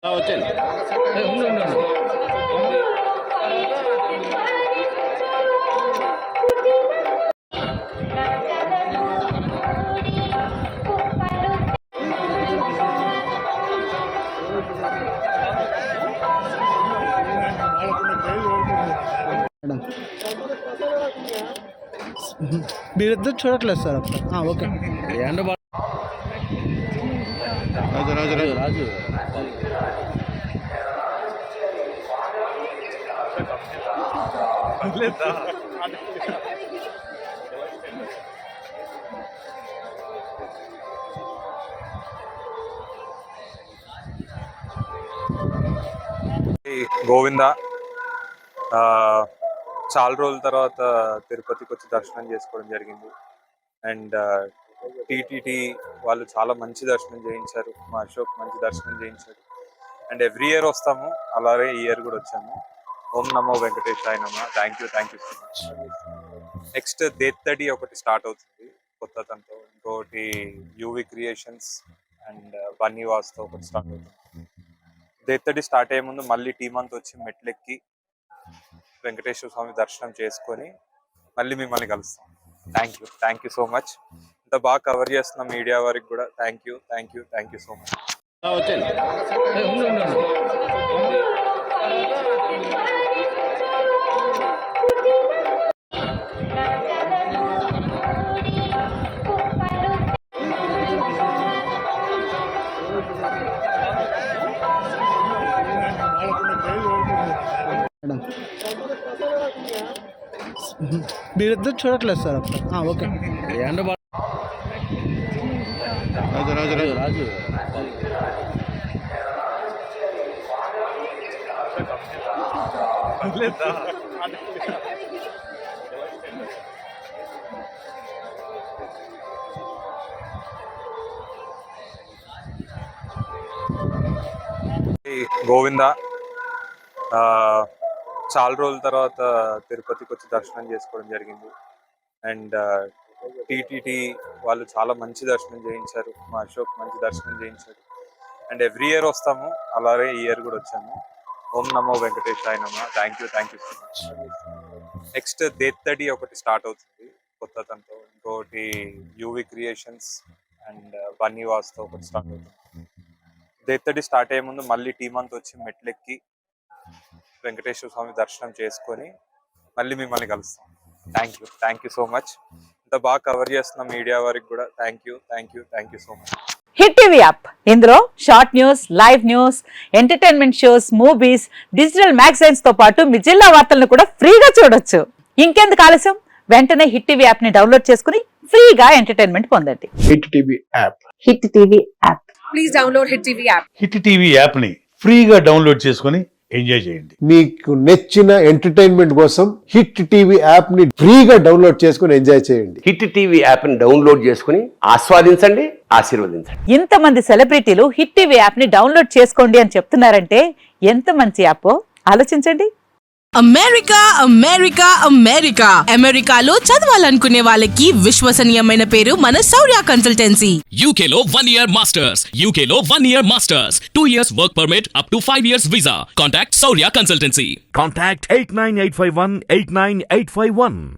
వచ్చేయండి. మీరిద్దరు చూడట్లేదు సార్ అప్పుడు ఓకే రాజు రాజు రాజు రాజు గోవింద చాలా రోజుల తర్వాత తిరుపతికి వచ్చి దర్శనం చేసుకోవడం జరిగింది. అండ్ టీటీటీ వాళ్ళు చాలా మంచి దర్శనం చేయించారు. మా అశోక్ మంచి దర్శనం చేయించారు. అండ్ ఎవ్రీ ఇయర్ వస్తాము, అలాగే ఈ ఇయర్ కూడా వచ్చాము. ఓం నమో వెంకటేశాయ నమః. Thank you so much. Next Dethadi ఒకటి స్టార్ట్ అవుతుంది కొత్త తనతో, ఇంకోటి యూవి క్రియేషన్స్ అండ్ బన్నీ వాస్తో ఒకటి స్టార్ట్ అవుతుంది. దేత్తడి స్టార్ట్ అయ్యే ముందు మళ్ళీ టీం అంతా వచ్చి మెట్లెక్కి వెంకటేశ్వర స్వామి దర్శనం చేసుకొని మళ్ళీ మిమ్మల్ని కలుస్తాం. Thank you so much. ఇంత బాగా కవర్ చేస్తున్న మీడియా వారికి కూడా థ్యాంక్ యూ సో మచ్. వచ్చేయండి. మీరిద్దరు చూడట్లేదు సార్ అప్పుడు ఓకే రాజు రాజు రాజు రాజు గోవింద చాలా రోజుల తర్వాత తిరుపతికి వచ్చి దర్శనం చేసుకోవడం జరిగింది. అండ్ టీటీటీ వాళ్ళు చాలా మంచి దర్శనం చేయించారు. మా అశోక్ మంచి దర్శనం చేయించారు. అండ్ ఎవ్రీ ఇయర్ వస్తాము, అలాగే ఈ ఇయర్ కూడా వచ్చాము. ఓం నమో వెంకటేశాయ నమః. Thank you so much. Next Dethadi ఒకటి స్టార్ట్ అవుతుంది కొత్త తనతో, ఇంకోటి యూవి క్రియేషన్స్ అండ్ బన్నీ వాస్తో ఒకటి స్టార్ట్ అవుతుంది. దేత్తడి స్టార్ట్ అయ్యే ముందు మళ్ళీ టీం అంతా వచ్చి మెట్లెక్కి వెంకటేశ్వర స్వామి దర్శనం చేసుకొని మళ్ళీ మిమ్మల్ని కలుస్తాం. Thank you so much. ఇంత బాగా కవర్ చేస్తున్న మీడియా వారికి కూడా thank you so much. Hit TV app, ఇందులో short news, live news, entertainment shows, movies, digital magazines తో పాటు మీ జిల్లా వార్తలను కూడా ఫ్రీగా చూడొచ్చు. ఇంకెందుకు ఆలస్యం, వెంటనే హిట్ టీవీ యాప్ ని డౌన్లోడ్ చేసుకుని ఫ్రీగా ఎంటర్టైన్మెంట్ పొందండి. Hit TV app. Hit TV app please download hit TV app. Hit TV app ని ఫ్రీగా డౌన్లోడ్ చేసుకొని ఎంజాయ్ చేయండి. మీకు నచ్చిన ఎంటర్టైన్మెంట్ కోసం హిట్ టీవీ యాప్ ని ఫ్రీగా డౌన్లోడ్ చేసుకొని ఎంజాయ్ చేయండి. హిట్ టీవీ యాప్ ని డౌన్లోడ్ చేసుకుని ఆస్వాదించండి, ఆశీర్వదించండి. ఇంతమంది సెలబ్రిటీలు హిట్ టీవీ యాప్ ని డౌన్లోడ్ చేసుకోండి అని చెప్తున్నారంటే ఎంత మంచి యాప్ ఆలోచించండి. అమెరికా అమెరికా అమెరికా అమెరికాలో చదవాలనుకునే వాళ్ళకి విశ్వసనీయమైన పేరు మన శౌర్య కన్సల్టెన్సీ. UK లో 1 year masters, UK లో 1 year masters, 2 years work permit up to 5 years visa. Contact Saurya Consultancy. Contact 89851 89851.